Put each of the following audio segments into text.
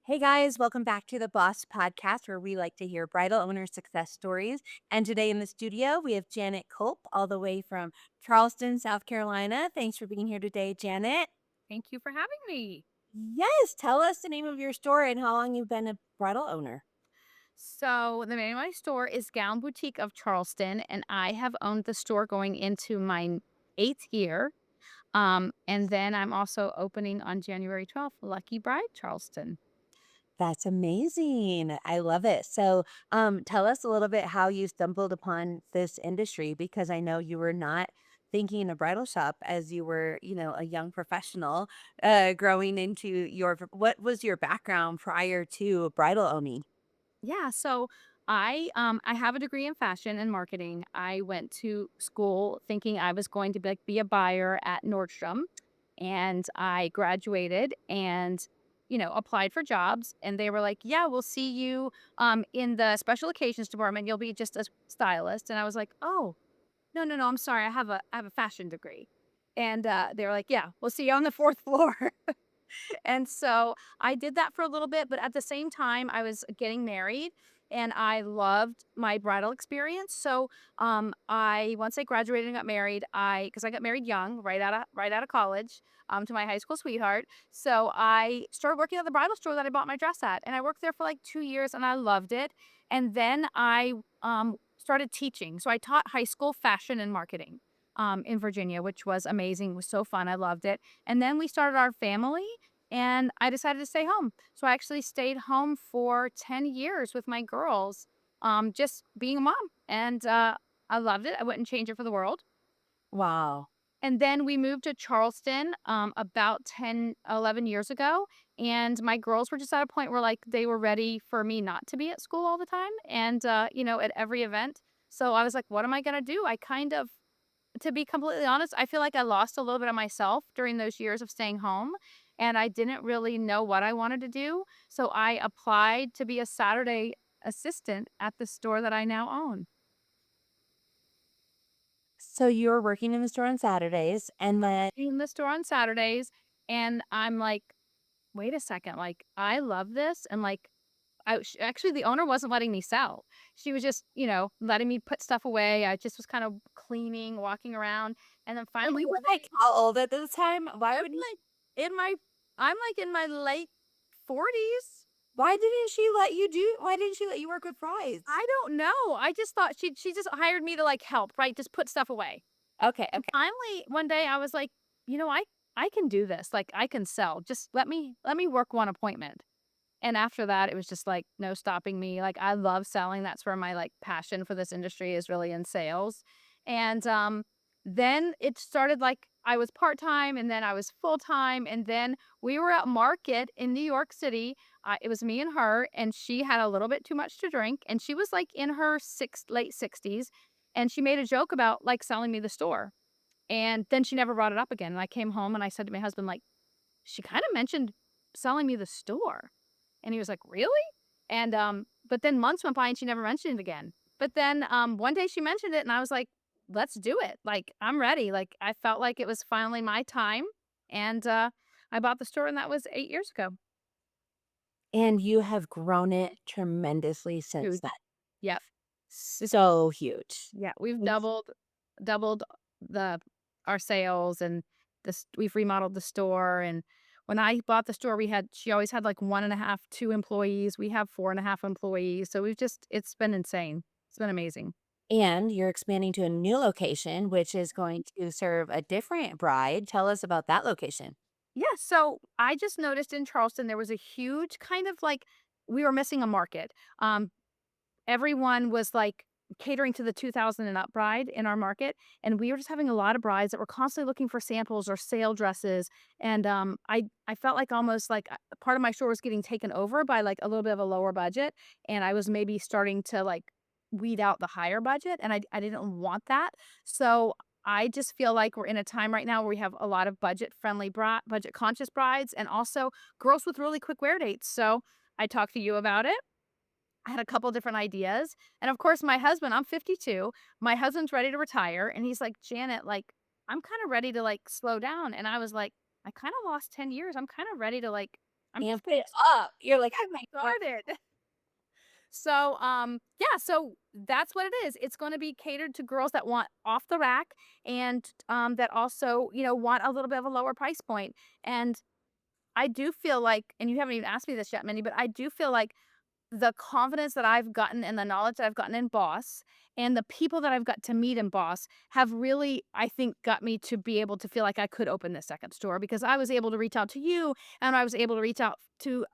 Hey guys, welcome back to the Boss Podcast, where we like to hear bridal owner success stories. And today in the studio, we have Janet Culp, all the way from Charleston, South Carolina. Thanks for being here today, Janet. Thank you for having me. Yes, tell us the name of your store and how long you've been a bridal owner. So, the name of my store is Gown Boutique of Charleston, and I have owned the store going into my eighth year. And then I'm also opening on January 12th, Lucky Bride Charleston. That's amazing. I love it. So, tell us a little bit how you stumbled upon this industry because I know you were not thinking a bridal shop as you were, a young professional growing into what was your background prior to bridal owning? Yeah, so I have a degree in fashion and marketing. I went to school thinking I was going to be a buyer at Nordstrom, and I graduated and applied for jobs, and they were like, "Yeah, we'll see you in the special occasions department. You'll be just a stylist." And I was like, "Oh, no, no, no, I'm sorry. I have a fashion degree." And they were like, "Yeah, we'll see you on the fourth floor." And so I did that for a little bit, but at the same time, I was getting married and I loved my bridal experience. So I once I graduated and got married, because I got married young, right out of college, to my high school sweetheart. So I started working at the bridal store that I bought my dress at. And I worked there for like 2 years and I loved it. And then I started teaching. So I taught high school fashion and marketing. In Virginia, which was amazing. It was so fun. I loved it. And then we started our family and I decided to stay home. So I actually stayed home for 10 years with my girls, just being a mom. And I loved it. I wouldn't change it for the world. Wow. And then we moved to Charleston about 10, 11 years ago. And my girls were just at a point where like they were ready for me not to be at school all the time and, at every event. So I was like, what am I going to do? To be completely honest, I feel like I lost a little bit of myself during those years of staying home, and I didn't really know what I wanted to do. So I applied to be a Saturday assistant at the store that I now own. So you were working in the store on Saturdays and then In the store on Saturdays, and I'm like, wait a second, like I love this, and like actually the owner wasn't letting me sell. She was just, letting me put stuff away. I just was kind of cleaning, walking around, and then and finally you were one like how old at this time? I'm like in my I'm like in my late 40s. why didn't she let you work with brides? I don't know. I just thought she just hired me to like help, right? Just put stuff away. Okay, And okay. finally one day I was like, I can do this. Like I can sell. Just let me work one appointment. And after that, it was just like no stopping me. Like I love selling. That's where my like passion for this industry is really in sales. And then it started like I was part-time and then I was full-time and then we were at market in New York City. It was me and her and she had a little bit too much to drink and she was like in her late 60s and she made a joke about like selling me the store. And then she never brought it up again. And I came home and I said to my husband like she kind of mentioned selling me the store. And he was like, "Really?" And, but then months went by and she never mentioned it again. But then, one day she mentioned it and I was like, "Let's do it." Like, I'm ready. Like, I felt like it was finally my time. And, I bought the store and that was 8 years ago. And you have grown it tremendously since Huge. then. Yep. It's So huge. Yeah, we've Yes. doubled the our sales and this we've remodeled the store, and when I bought the store, she always had, like, 1.5, 2 employees. We have 4.5 employees, so it's been insane. It's been amazing. And you're expanding to a new location, which is going to serve a different bride. Tell us about that location. Yeah, so I just noticed in Charleston, there was a huge kind of, like we were missing a market. Everyone was, like, catering to the 2,000 and up bride in our market, and we were just having a lot of brides that were constantly looking for samples or sale dresses, and, I felt like almost like, part of my store was getting taken over by, like, a little bit of a lower budget, and I was maybe starting to, like, weed out the higher budget, and I didn't want that, so I just feel like we're in a time right now where we have a lot of budget-conscious brides and also girls with really quick wear dates, so I talked to you about it. I had a couple different ideas, and of course, my husband I'm 52, my husband's ready to retire, and he's like, "Janet, like, I'm kinda ready to, like, slow down," and I was like, "I kinda lost 10 years, I'm kinda ready to, like amp it up. You're like, "Oh my god." started. So, yeah, so that's what it is. It's going to be catered to girls that want off the rack and that also, want a little bit of a lower price point. And I do feel like, and you haven't even asked me this yet, Minnie, but I do feel like the confidence that I've gotten and the knowledge that I've gotten in Boss and the people that I've got to meet in Boss have really, I think, got me to be able to feel like I could open this second store because I was able to reach out to you and I was able to reach out to,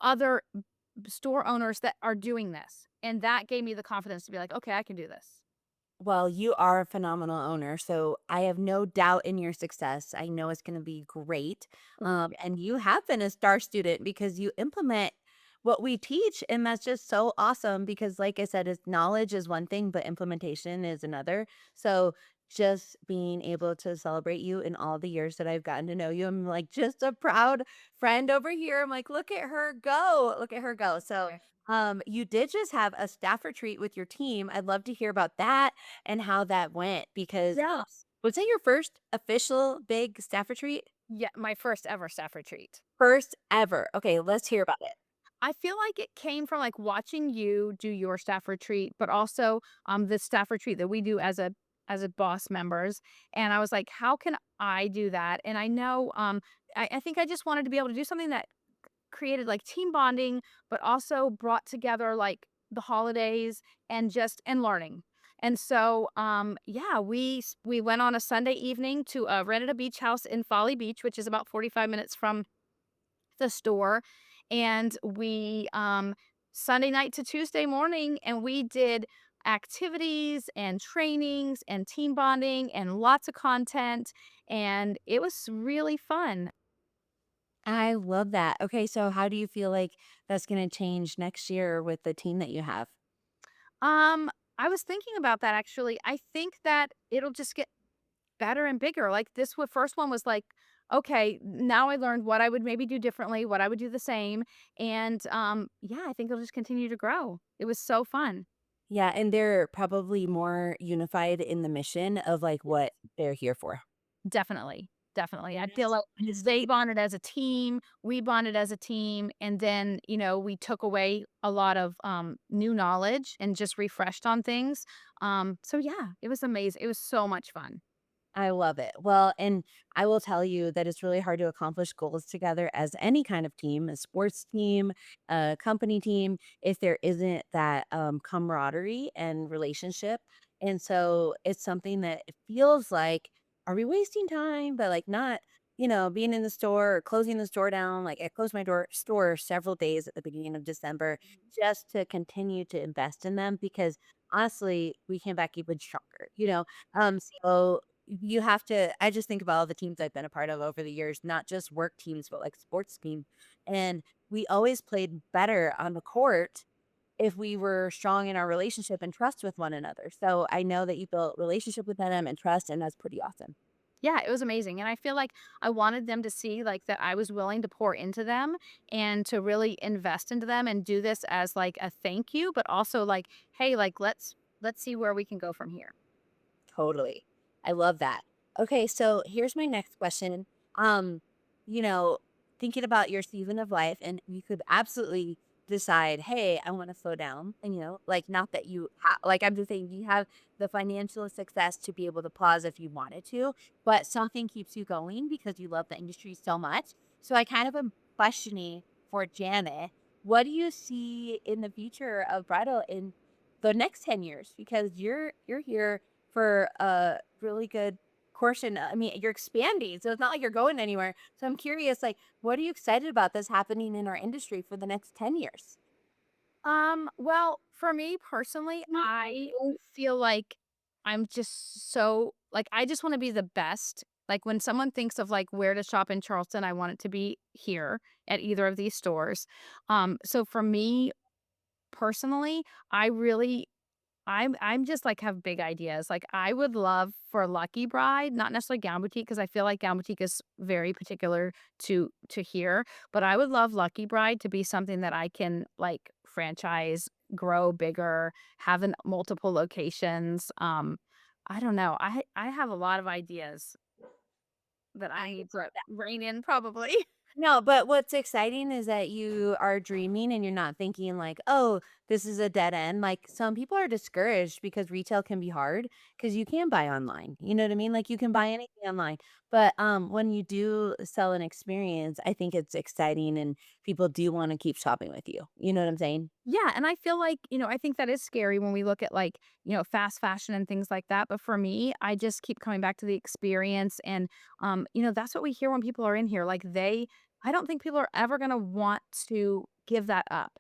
other store owners that are doing this. And that gave me the confidence to be like, okay, I can do this. Well, you are a phenomenal owner, so I have no doubt in your success. I know it's gonna be great. And you have been a star student because you implement what we teach, and that's just so awesome because like I said, is knowledge is one thing, but implementation is another. So just being able to celebrate you in all the years that I've gotten to know you, I'm like just a proud friend over here. I'm like, look at her go. Look at her go. So you did just have a staff retreat with your team. I'd love to hear about that and how that went because Yeah. was that your first official big staff retreat? Yeah, my first ever staff retreat. First ever. Okay, let's hear about it. I feel like it came from like watching you do your staff retreat, but also the staff retreat that we do as a boss members. And I was like, how can I do that? And I know I think I just wanted to be able to do something that created like team bonding, but also brought together like the holidays and learning. And so, yeah, we went on a Sunday evening to rented a beach house in Folly Beach, which is about 45 minutes from the store, and we Sunday night to Tuesday morning, and we did activities and trainings and team bonding and lots of content, and it was really fun. I love that. Okay, so how do you feel like that's going to change next year with the team that you have? Um, I was thinking about that actually. I think that it'll just get better and bigger. Like first one was like, okay, now I learned what I would maybe do differently, what I would do the same. And yeah, I think it'll just continue to grow. It was so fun. Yeah, and they're probably more unified in the mission of like what they're here for. Definitely. Definitely. I feel Yes. like they bonded as a team, we bonded as a team, and then, we took away a lot of new knowledge and just refreshed on things. So yeah, it was amazing. It was so much fun. I love it. Well, and I will tell you that it's really hard to accomplish goals together as any kind of team, a sports team, a company team, if there isn't that camaraderie and relationship. And so it's something that it feels like, are we wasting time? But like not, being in the store or closing the store down. Like I closed my store several days at the beginning of December just to continue to invest in them because honestly, we came back even stronger. So you have to I just think about all the teams I've been a part of over the years, not just work teams, but like sports team. And we always played better on the court if we were strong in our relationship and trust with one another. So I know that you built relationship with them and trust, and that's pretty awesome. Yeah, it was amazing, and I feel like I wanted them to see, like, that I was willing to pour into them and to really invest into them and do this as, like, a thank you, but also, like, "Hey, like, let's see where we can go from here." Totally. I love that. Okay, so here's my next question. Um, you know, thinking about your season of life and you could absolutely decide, "Hey, I want to slow down." And like not that like I'm just saying you have the financial success to be able to pause if you wanted to, but something keeps you going because you love the industry so much. So I kind of am questioning for Janet, what do you see in the future of bridal in the next 10 years because you're here for a really good portion. I mean, you're expanding, so it's not like you're going anywhere. So I'm curious, like, what are you excited about this happening in our industry for the next 10 years? Well, for me personally, I feel like I'm just so like, I just wanna be the best. Like, when someone thinks of, like, where to shop in Charleston, I want it to be here at either of these stores. So for me personally, I really I'm just, like, have big ideas, like, I would love for Lucky Bride, not necessarily Gown Boutique, because I feel like Gown Boutique is very particular to here, but I would love Lucky Bride to be something that I can, like, franchise, grow bigger, have in multiple locations, I don't know, I have a lot of ideas that I I need to rein in probably. No, but what's exciting is that you are dreaming and you're not thinking like, "Oh, this is a dead end." Like, some people are discouraged because retail can be hard because you can buy online, you know what I mean? Like, you can buy anything online, but, when you do sell an experience, I think it's exciting and people do wanna keep shopping with you know what I'm saying? Yeah, and I feel like, I think that is scary when we look at like, fast fashion and things like that. But for me, I just keep coming back to the experience and that's what we hear when people are in here. I don't think people are ever gonna want to give that up.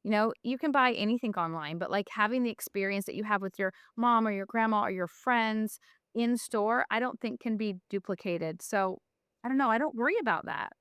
You can buy anything online, but like having the experience that you have with your mom or your grandma or your friends in store, I don't think can be duplicated. So I don't know. I don't worry about that.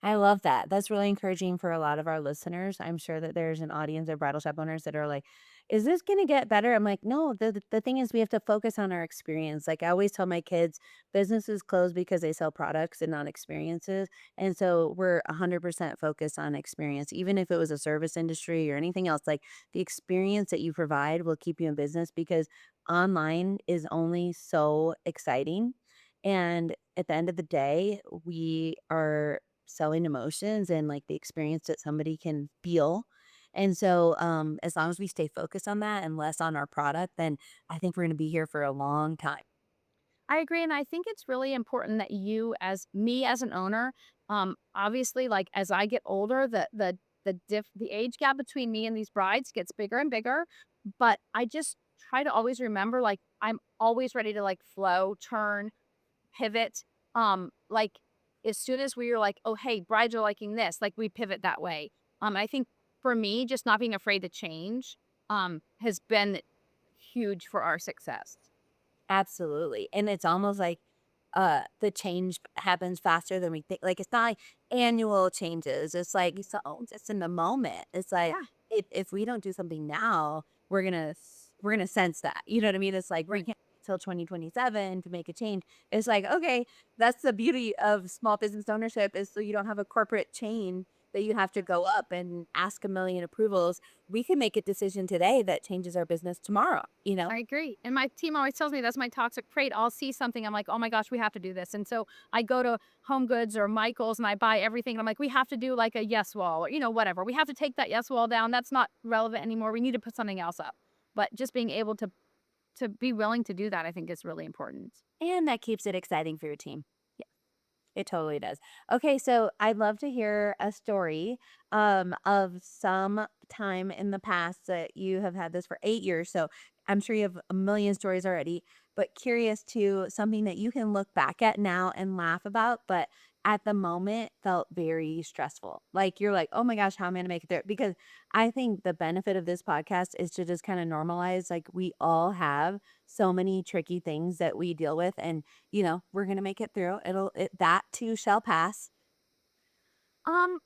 I love that. That's really encouraging for a lot of our listeners. I'm sure that there's an audience of bridal shop owners that are like, "Is this gonna get better?" I'm like, "No, the thing is we have to focus on our experience." Like I always tell my kids, businesses close because they sell products and not experiences. And so we're 100% focused on experience. Even if it was a service industry or anything else, like the experience that you provide will keep you in business because online is only so exciting. And at the end of the day, we are selling emotions and, like, the experience that somebody can feel. And so, as long as we stay focused on that and less on our product, then I think we're gonna be here for a long time. I agree, and I think it's really important that as an owner, obviously, like, as I get older, the age gap between me and these brides gets bigger and bigger, but I just try to always remember, like, I'm always ready to, like, flow, turn, pivot, like, as soon as we are like, "Oh, hey, brides are liking this," like, we pivot that way. I think for me, just not being afraid to change, has been huge for our success. Absolutely, and it's almost like, the change happens faster than we think. Like, it's not like annual changes, it's like, so just in the moment. It's like, Yeah, if we don't do something now, we're gonna sense that, you know what I mean? It's like, we right. can't wait till 2027 to make a change. It's like, okay, that's the beauty of small business ownership is so you don't have a corporate chain that you have to go up and ask a million approvals. We can make a decision today that changes our business tomorrow, you know? I agree, and my team always tells me that's my toxic trait. I'll see something, I'm like, "Oh my gosh, we have to do this," and so I go to Home Goods or Michael's and I buy everything, and I'm like, "We have to do, like, a yes wall," or, whatever. "We have to take that yes wall down, that's not relevant anymore, we need to put something else up." But just being able to be willing to do that, I think is really important. And that keeps it exciting for your team. It totally does. Okay, so I'd love to hear a story of some time in the past that you have had this for 8 years. So I'm sure you have a million stories already, but curious to something that you can look back at now and laugh about, but at the moment felt very stressful. Like you're like, oh my gosh, how am I gonna make it there? Because I think the benefit of this podcast is to just kind of normalize, like we all have so many tricky things that we deal with. And we're gonna make it through. That too shall pass. Probably.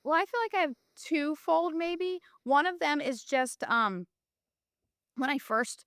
Well, I feel like I have twofold maybe. One of them is just, when I first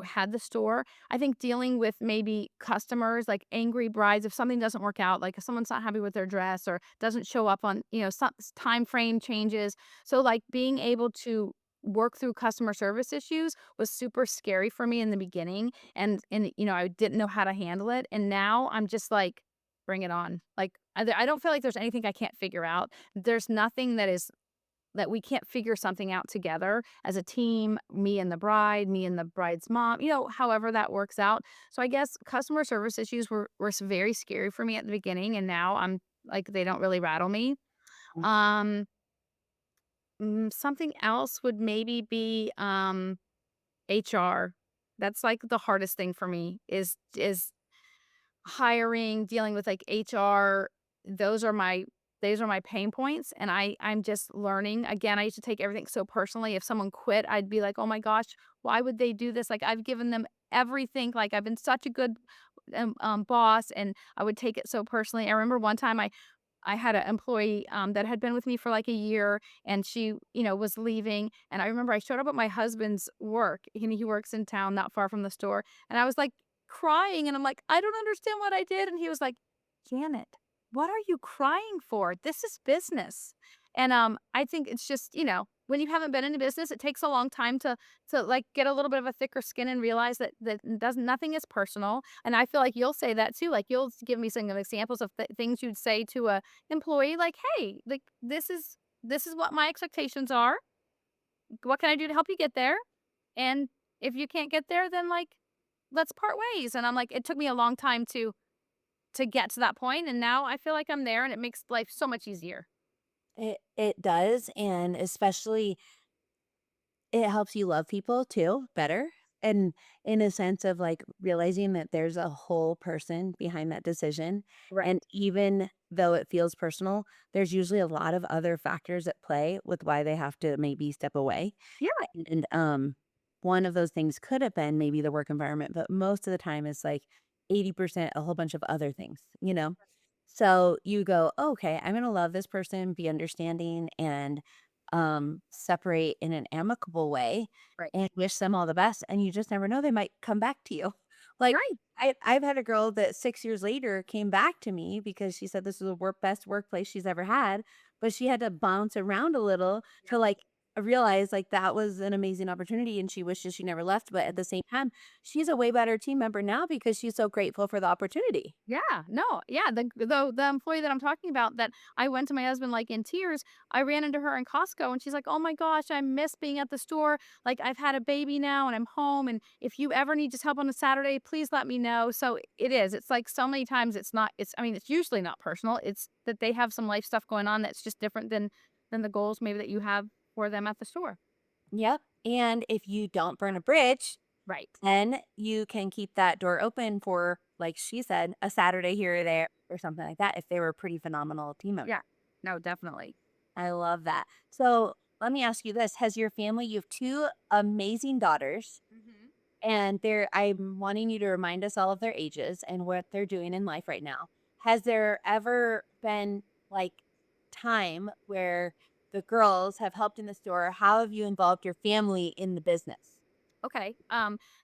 had the store, I think dealing with maybe customers, like angry brides, if something doesn't work out, like if someone's not happy with their dress or doesn't show up on, some time frame changes. So like being able to work through customer service issues was super scary for me in the beginning. And I didn't know how to handle it. And now I'm just like, bring it on. Like I don't feel like there's anything I can't figure out. There's nothing that we can't figure something out together as a team, me and the bride, me and the bride's mom, however that works out. So I guess customer service issues were very scary for me at the beginning, and now I'm like they don't really rattle me. Mm. Um, Something else would maybe be HR. That's like the hardest thing for me is hiring, dealing with, like, HR, those are my those are my pain points, and I'm just learning. Again, I used to take everything so personally. If someone quit, I'd be like, "Oh my gosh, why would they do this?" Like, I've given them everything, like, I've been such a good, boss, and I would take it so personally. I remember one time I had an employee, that had been with me for, like, a year, and she, was leaving, and I remember I showed up at my husband's work, and he works in town not far from the store, and I was, like, crying, and I'm like, "I don't understand what I did," and he was like, "Janet, what are you crying for? This is business." And, I think it's just, when you haven't been in the business, it takes a long time to like get a little bit of a thicker skin and realize that doesn't nothing is personal. And I feel like you'll say that too. Like you'll give me some examples of things you'd say to a employee, like, "Hey, like this is what my expectations are. What can I do to help you get there? And if you can't get there, then like let's part ways." And I'm like, it took me a long time to get to that point, and now I feel like I'm there, and it makes life so much easier. It does, and especially it helps you love people too better, and in a sense of, like, realizing that there's a whole person behind that decision, Right. and even though it feels personal, there's usually a lot of other factors at play with why they have to maybe step away, Yeah. and, one of those things could have been maybe the work environment, but most of the time it's, like, 80% a whole bunch of other things, you know? So you go, "Okay, I'm gonna love this person, be understanding, and, separate in an amicable way Right. and wish them all the best," and you just never know, they might come back to you. Like, Right. I've had a girl that 6 years later came back to me because she said this was the best workplace she's ever had, but she had to bounce around a little Yeah. to, like, realize, like, that was an amazing opportunity and she wishes she never left, but at the same time, she's a way better team member now because she's so grateful for the opportunity. Yeah, no, yeah, the employee that I'm talking about that I went to my husband, like, in tears, I ran into her in Costco, and she's like, "Oh my gosh, I miss being at the store, like, I've had a baby now, and I'm home, and if you ever need just help on a Saturday, please let me know." So, it is, it's like so many times it's not it's I mean, it's usually not personal, it's that they have some life stuff going on that's just different than the goals maybe that you have for them at the store. Yep, and if you don't burn a bridge, Right. then you can keep that door open for, like she said, a Saturday here or there or something like that if they were a pretty phenomenal team member. Yeah. No, definitely. I love that. So, let me ask you this, has your family you have 2 amazing daughters, Mhm. and I'm wanting you to remind us all of their ages and what they're doing in life right now. Has there ever been, like, time where the girls have helped in the store? How have you involved your family in the business? Okay.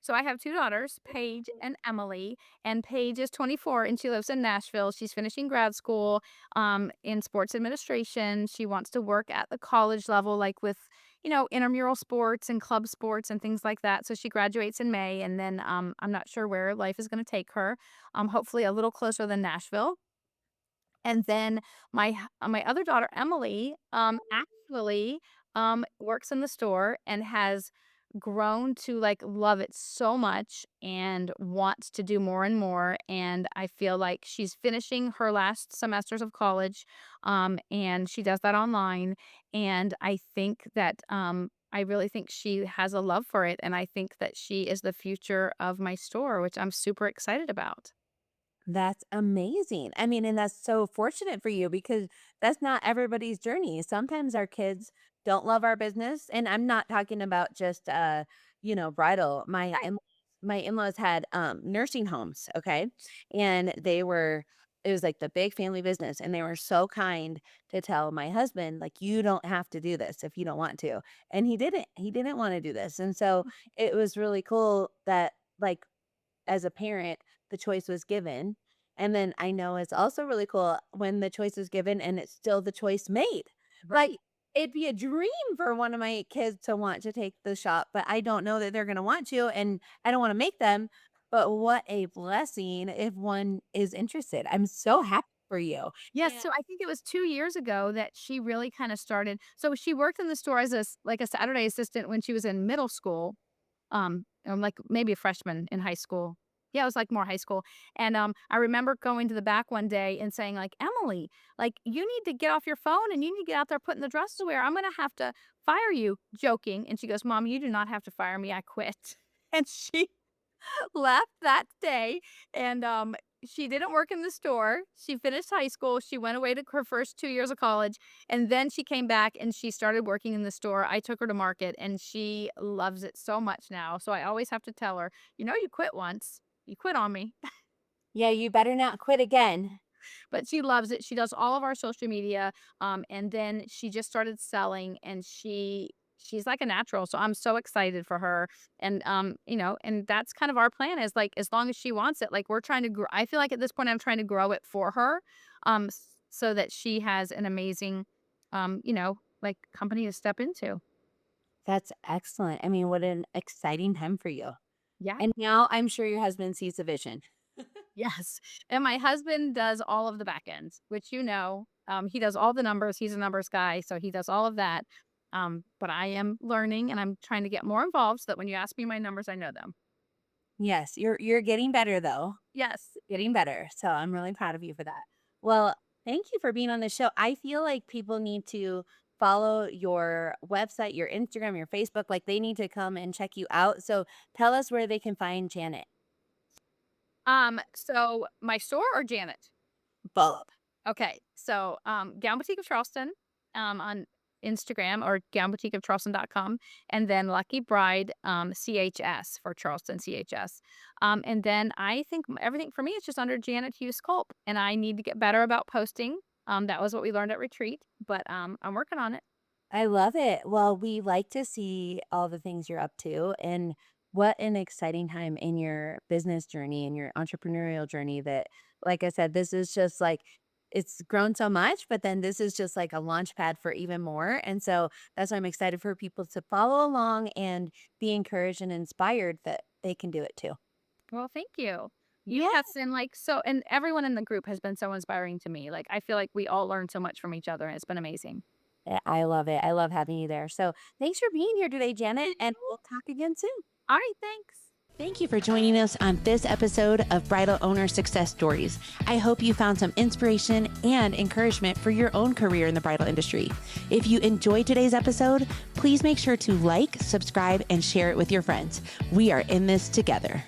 So I have 2 daughters, Paige and Emily, and Paige is 24 and she lives in Nashville. She's finishing grad school in sports administration. She wants to work at the college level, like with, intramural sports and club sports and things like that. So she graduates in May, and then I'm not sure where life is going to take her. Hopefully a little closer than Nashville. And then my other daughter, Emily, actually, works in the store and has grown to, like, love it so much and wants to do more and more, and I feel like she's finishing her last semesters of college, and she does that online, and I think that, I really think she has a love for it, and I think that she is the future of my store, which I'm super excited about. That's amazing. I mean, and that's so fortunate for you because that's not everybody's journey. Sometimes our kids don't love our business, and I'm not talking about just bridal. Right. My in-laws had nursing homes, okay? And it was like the big family business and they were so kind to tell my husband like you don't have to do this if you don't want to. And he didn't want to do this. And so it was really cool that like as a parent, the choice was given, and then I know it's also really cool when the choice is given and it's still the choice made. Like, Right. it'd be a dream for one of my kids to want to take the shop, but I don't know that they're gonna want to, and I don't wanna make them, but what a blessing if one is interested. I'm so happy for you. Yes, And so I think it was 2 years ago that she really kinda started so she worked in the store as like a Saturday assistant when she was in middle school, like, maybe a freshman in high school. Yeah, it was, like, more high school, and, I remember going to the back one day and saying, like, "Emily, like, you need to get off your phone and you need to get out there putting the dresses away or I'm gonna have to fire you," joking, and she goes, "Mom, you do not have to fire me, I quit." And she left that day, and, she didn't work in the store. She finished high school, she went away to her first 2 years of college, and then she came back and she started working in the store. I took her to market, and she loves it so much now, so I always have to tell her, "You know you quit once. You quit on me." yeah, you better not quit again. But she loves it. She does all of our social media, and then she just started selling, and she's like a natural. So I'm so excited for her, and and that's kind of our plan is like as long as she wants it, like we're trying to grow. I feel like at this point I'm trying to grow it for her, so that she has an amazing, like company to step into. That's excellent. I mean, what an exciting time for you. Yeah. And now I'm sure your husband sees the vision. Yes. And my husband does all of the back ends, which he does all the numbers. He's a numbers guy, so he does all of that. But I am learning and I'm trying to get more involved so that when you ask me my numbers, I know them. Yes, you're getting better though. Yes. Getting better. So I'm really proud of you for that. Well, thank you for being on the show. I feel like people need to follow your website, your Instagram, your Facebook. Like they need to come and check you out. So tell us where they can find Janet. So my store or Janet? Both. Okay. So Gown Boutique of Charleston on Instagram or gownboutiqueofcharleston.com, and then Lucky Bride CHS for Charleston CHS. And then I think everything for me is just under Janet Hughes Culp. And I need to get better about posting. That was what we learned at retreat, but I'm working on it. I love it. Well, we like to see all the things you're up to and what an exciting time in your business journey and your entrepreneurial journey that, like I said, this is just like it's grown so much, but then this is just like a launch pad for even more. And so that's why I'm excited for people to follow along and be encouraged and inspired that they can do it too. Well, thank you. Yeah. Yes, and and everyone in the group has been so inspiring to me. Like I feel like we all learn so much from each other, and it's been amazing. I love it. I love having you there. So thanks for being here today, Janet, Thank and you. we'll talk again soon. All right, thanks. Thank you for joining us on this episode of Bridal Owner Success Stories. I hope you found some inspiration and encouragement for your own career in the bridal industry. If you enjoyed today's episode, please make sure to like, subscribe, and share it with your friends. We are in this together.